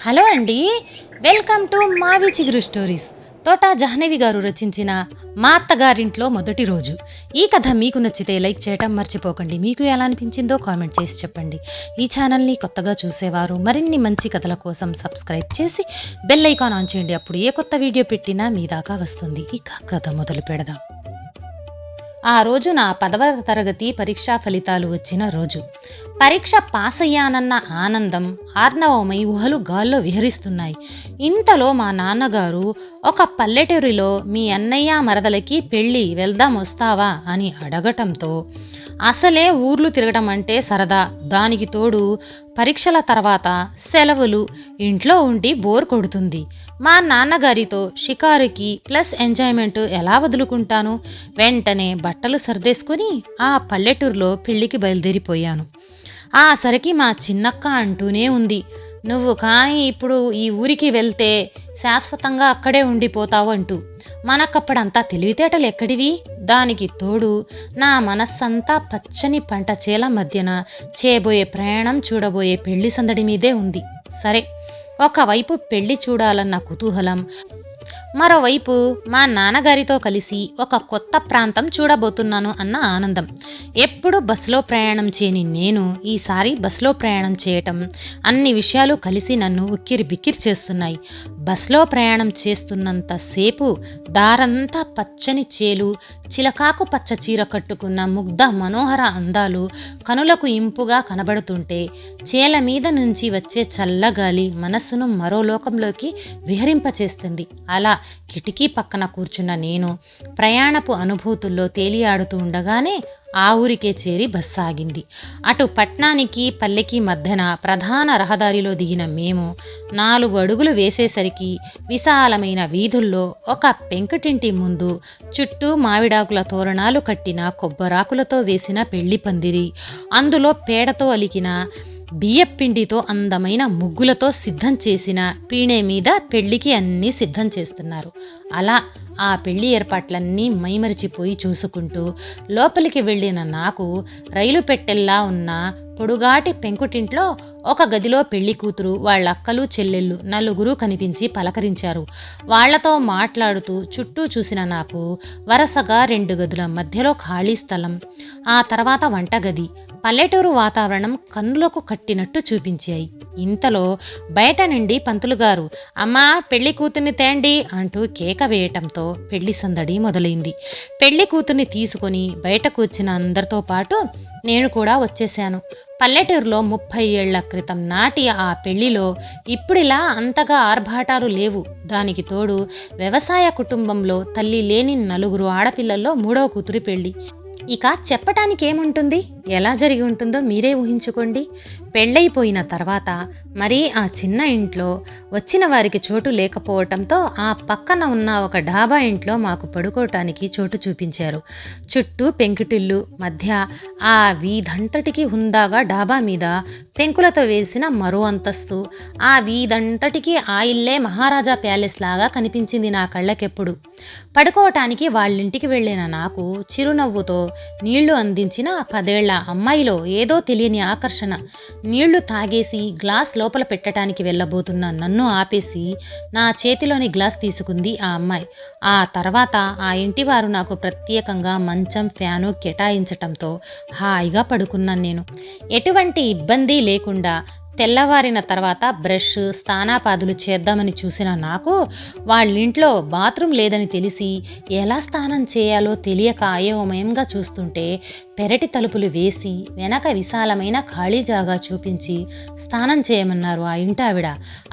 Hello అండి. Welcome to మావి చిగురు స్టోరీస్. తోట జాహ్నవి గారు రచించిన మా అత్తగారింట్లో మొదటి రోజు. ఈ కథ మీకు నచ్చితే లైక్ చేయటం మర్చిపోకండి. మీకు ఎలా అనిపించిందో కామెంట్ చేసి చెప్పండి. ఈ ఛానల్ని కొత్తగా చూసేవారు మరిన్ని మంచి కథల కోసం సబ్స్క్రైబ్ చేసి బెల్ ఐకాన్ ఆన్ చేయండి. అప్పుడు ఏ కొత్త వీడియో పెట్టినా మీ దాకా వస్తుంది. ఇక కథ మొదలు పెడదాం. ఆ రోజు నా 10వ తరగతి పరీక్షా ఫలితాలు వచ్చిన రోజు. పరీక్ష పాస్ అయ్యానన్న ఆనందం ఆర్ణవమై ఊహలు గాల్లో విహరిస్తున్నాయి. ఇంతలో మా నాన్నగారు ఒక పల్లెటూరిలో మీ అన్నయ్య మరదలకి పెళ్ళి, వెళ్దాం వస్తావా అని అడగటంతో, అసలే ఊర్లు తిరగటం అంటే సరదా, దానికి తోడు పరీక్షల తర్వాత సెలవులు, ఇంట్లో ఉండి బోర్ కొడుతుంది. మా నాన్నగారితో షికారుకి ప్లస్ ఎంజాయ్మెంట్ ఎలా వదులుకుంటాను? వెంటనే బట్టలు సర్దేసుకుని ఆ పల్లెటూరులో పెళ్లికి బయలుదేరిపోయాను. ఆ సరికి మా చిన్నక్క అంటూనే ఉంది, నువ్వు కానీ ఇప్పుడు ఈ ఊరికి వెళ్తే శాశ్వతంగా అక్కడే ఉండిపోతావు అంటూ. మనకప్పుడంతా తెలివితేటలు ఎక్కడివి? దానికి తోడు నా మనస్సంతా పచ్చని పంట చేల మధ్యన చేయబోయే ప్రయాణం, చూడబోయే పెళ్లి సందడి మీదే ఉంది. సరే, ఒకవైపు పెళ్లి చూడాలన్న కుతూహలం, మరోవైపు మా నాన్నగారితో కలిసి ఒక కొత్త ప్రాంతం చూడబోతున్నాను అన్న ఆనందం. ఎప్పుడు బస్సులో ప్రయాణం చేయని నేను ఈసారి బస్సులో ప్రయాణం చేయటం, అన్ని విషయాలు కలిసి నన్ను ఉక్కిరి బిక్కిరి చేస్తున్నాయి. బస్సులో ప్రయాణం చేస్తున్నంతసేపు దారంతా పచ్చని చేలు, చిలకాకు పచ్చ చీర కట్టుకున్న ముగ్ధ మనోహర అందాలు కనులకు ఇంపుగా కనబడుతుంటే, చేల మీద నుంచి వచ్చే చల్లగాలి మనస్సును మరో లోకంలోకి విహరింపచేస్తుంది. అలా కిటికీ పక్కన కూర్చున్న నేను ప్రయాణపు అనుభూతుల్లో తేలియాడుతూ ఉండగానే ఆ ఊరికే చేరి బస్సు ఆగింది. అటు పట్నానికి పల్లెకి మధ్యన ప్రధాన రహదారిలో దిగిన మేము 4 అడుగులు వేసేసరికి విశాలమైన వీధుల్లో ఒక పెంకుటింటి ముందు చుట్టూ మామిడాకుల తోరణాలు కట్టిన కొబ్బరాకులతో వేసిన పెళ్లి పందిరి, అందులో పేడతో అలికిన బియ్యపిండితో అందమైన ముగ్గులతో సిద్ధం చేసిన పీణే మీద పెళ్లికి అన్నీ సిద్ధం చేస్తున్నారు. అలా ఆ పెళ్లి ఏర్పాట్లన్నీ మైమరిచిపోయి చూసుకుంటూ లోపలికి వెళ్ళిన నాకు రైలు పెట్టెల్లా ఉన్న పొడుగాటి పెంకుటింట్లో ఒక గదిలో పెళ్లి కూతురు, వాళ్ళ అక్కలు చెల్లెళ్ళు 4 కనిపించి పలకరించారు. వాళ్లతో మాట్లాడుతూ చుట్టూ చూసిన నాకు వరుసగా 2 గదుల మధ్యలో ఖాళీ స్థలం, ఆ తర్వాత వంటగది, పల్లెటూరు వాతావరణం కన్నులకు కట్టినట్టు చూపించాయి. ఇంతలో బయట నుండి పంతులు గారు, అమ్మా పెళ్లి కూతుర్ని తేండి అంటూ కేక వేయటంతో పెళ్లి సందడి మొదలైంది. పెళ్లి కూతుర్ని తీసుకొని బయటకు వచ్చిన అందరితో పాటు నేను కూడా వచ్చేశాను. పల్లెటూరులో 30 ఏళ్ల క్రితం నాటి ఆ పెళ్లిలో ఇప్పుడిలా అంతగా ఆర్భాటాలు లేవు. దానికి తోడు వ్యవసాయ కుటుంబంలో తల్లి లేని 4 ఆడపిల్లల్లో 3వ కూతురి పెళ్లి. ఇక చెప్పటానికి ఏముంటుంది? ఎలా జరిగి ఉంటుందో మీరే ఊహించుకోండి. పెళ్ళైపోయిన తర్వాత మరీ ఆ చిన్న ఇంట్లో వచ్చిన వారికి చోటు లేకపోవటంతో ఆ పక్కన ఉన్న ఒక డాబా ఇంట్లో మాకు పడుకోవటానికి చోటు చూపించారు. చుట్టూ పెంకుటిల్లు, మధ్య ఆ వీధంతటికి హుందాగా డాబా మీద పెంకులతో వేసిన మరో అంతస్తు. ఆ వీధంతటికి ఆ ఇల్లే మహారాజా ప్యాలెస్ లాగా కనిపించింది నా కళ్ళకెప్పుడు. పడుకోవటానికి వాళ్ళింటికి వెళ్ళిన నాకు చిరునవ్వుతో నీళ్లు అందించిన 10 ఏళ్ల అమ్మాయిలో ఏదో తెలియని ఆకర్షణ. నీళ్లు తాగేసి గ్లాస్ లోపల పెట్టడానికి వెళ్ళబోతున్న నన్ను ఆపేసి నా చేతిలోని గ్లాస్ తీసుకుంది ఆ అమ్మాయి. ఆ తర్వాత ఆ ఇంటి వారు నాకు ప్రత్యేకంగా మంచం, ఫ్యాను కేటాయించటంతో హాయిగా పడుకున్నాను నేను. ఎటువంటి ఇబ్బంది లేకుండా తెల్లవారిన తర్వాత బ్రష్, స్నానాపాదులు చేద్దామని చూసిన నాకు వాళ్ళింట్లో బాత్రూమ్ లేదని తెలిసి ఎలా స్నానం చేయాలో తెలియక అయోమయంగా చూస్తుంటే పెరటి తలుపులు వేసి వెనక విశాలమైన ఖాళీ జాగా చూపించి స్నానం చేయమన్నారు ఆ ఇంటావిడ.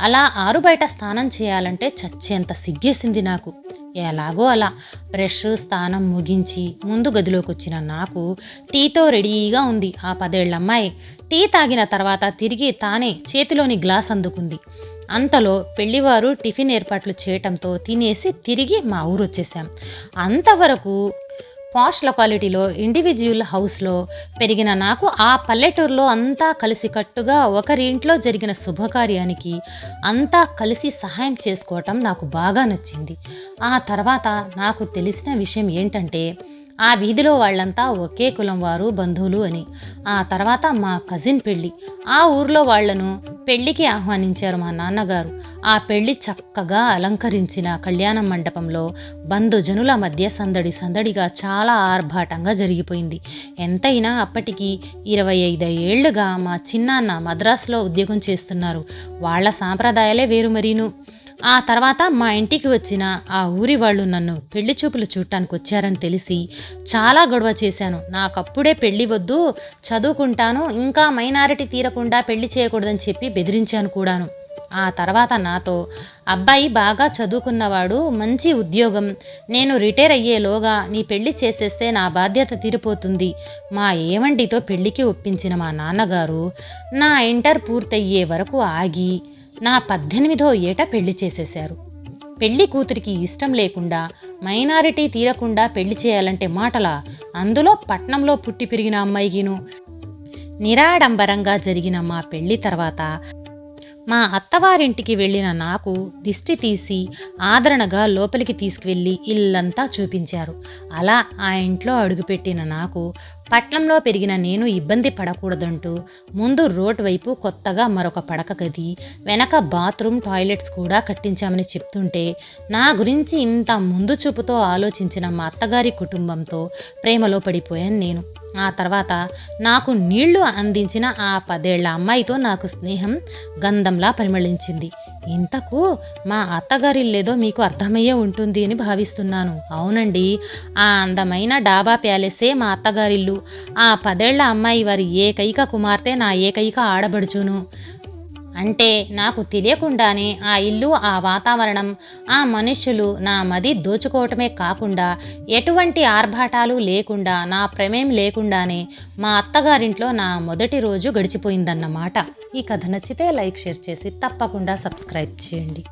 అలా ఆరుబయట స్నానం చేయాలంటే చచ్చేంత సిగ్గేసింది నాకు. ఎలాగో అలా బ్రష్, స్నానం ముగించి ముందు గదిలోకి వచ్చిన నాకు టీతో రెడీగా ఉంది ఆ 10 ఏళ్ల అమ్మాయి. టీ తాగిన తర్వాత తిరిగి తానే చేతిలోని గ్లాస్ అందుకుంది. అంతలో పెళ్లివారు టిఫిన్ ఏర్పాట్లు చేయటంతో తినేసి తిరిగి మా ఊరు వచ్చేసాం. అంతవరకు పాష్ లొకాలిటీలో ఇండివిజువల్ హౌస్లో పెరిగిన నాకు ఆ పల్లెటూరులో అంతా కలిసికట్టుగా ఒకరి ఇంట్లో జరిగిన శుభకార్యానికి అంతా కలిసి సహాయం చేసుకోవటం నాకు బాగా నచ్చింది. ఆ తర్వాత నాకు తెలిసిన విషయం ఏంటంటే, ఆ వీధిలో వాళ్ళంతా ఒకే కులం వారు, బంధువులు అని. ఆ తర్వాత మా కజిన్ పెళ్ళి. ఆ ఊర్లో వాళ్లను పెళ్లికి ఆహ్వానించారు మా నాన్నగారు. ఆ పెళ్లి చక్కగా అలంకరించిన కళ్యాణ మండపంలో బంధుజనుల మధ్య సందడి సందడిగా చాలా ఆర్భాటంగా జరిగిపోయింది. ఎంతైనా అప్పటికి 25 ఏళ్లుగా మా చిన్నాన్న మద్రాసులో ఉద్యోగం చేస్తున్నారు. వాళ్ళ సాంప్రదాయాలే వేరు మరీను. ఆ తర్వాత మా ఇంటికి వచ్చిన ఆ ఊరి వాళ్ళు నన్ను పెళ్లి చూపులు చూడటానికి వచ్చారని తెలిసి చాలా గొడవ చేశాను. నాకప్పుడే పెళ్లి వద్దు, చదువుకుంటాను, ఇంకా మైనారిటీ తీరకుండా పెళ్లి చేయకూడదని చెప్పి బెదిరించాను కూడాను. ఆ తర్వాత నాతో, అబ్బాయి బాగా చదువుకున్నవాడు, మంచి ఉద్యోగం, నేను రిటైర్ అయ్యేలోగా నీ పెళ్లి చేసేస్తే నా బాధ్యత తీరిపోతుంది. మా ఏమండితో పెళ్లికి ఒప్పించిన మా నాన్నగారు నా ఇంటర్ పూర్తయ్యే వరకు ఆగి నా 18వ ఏట పెళ్లి చేసేశారు. పెళ్లి కూతురికి ఇష్టం లేకుండా మైనారిటీ తీరకుండా పెళ్లి చేయాలంటే మాటలా? అందులో పట్నంలో పుట్టి పెరిగిన అమ్మాయికిను. నిరాడంబరంగా జరిగిన మా పెళ్లి తర్వాత మా అత్తవారింటికి వెళ్ళిన నాకు దిష్టి తీసి ఆదరణగా లోపలికి తీసుకువెళ్ళి ఇల్లంతా చూపించారు. అలా ఆ ఇంట్లో అడుగుపెట్టిన నాకు పట్నంలో పెరిగిన నేను ఇబ్బంది పడకూడదంటూ ముందు రోడ్ వైపు కొత్తగా మరొక పడక గది, వెనక బాత్రూమ్, టాయిలెట్స్ కూడా కట్టించామని చెప్తుంటే నా గురించి ఇంత ముందు చూపుతో ఆలోచించిన మా అత్తగారి కుటుంబంతో ప్రేమలో పడిపోయాను నేను. ఆ తర్వాత నాకు నీళ్లు అందించిన ఆ 10 ఏళ్ల అమ్మాయితో నాకు స్నేహం గంధంలా పరిమళించింది. ఇంతకు మా అత్తగారిల్లేదో మీకు అర్థమయ్యే ఉంటుంది అని భావిస్తున్నాను. అవునండి, ఆ అందమైన డాబా ప్యాలెసే మా అత్తగారిల్లు. ఆ 10 ఏళ్ల అమ్మాయి వారి ఏకైక కుమార్తె, నా ఏకైక ఆడబడుచును. అంటే నాకు తెలియకుండానే ఆ ఇల్లు, ఆ వాతావరణం, ఆ మనుష్యులు నా మది దోచుకోవటమే కాకుండా ఎటువంటి ఆర్భాటాలు లేకుండా, నా ప్రమేయం లేకుండానే మా అత్తగారింట్లో నా మొదటి రోజు గడిచిపోయిందన్నమాట. ఈ కథ నచ్చితే లైక్, షేర్ చేసి తప్పకుండా సబ్స్క్రైబ్ చేయండి.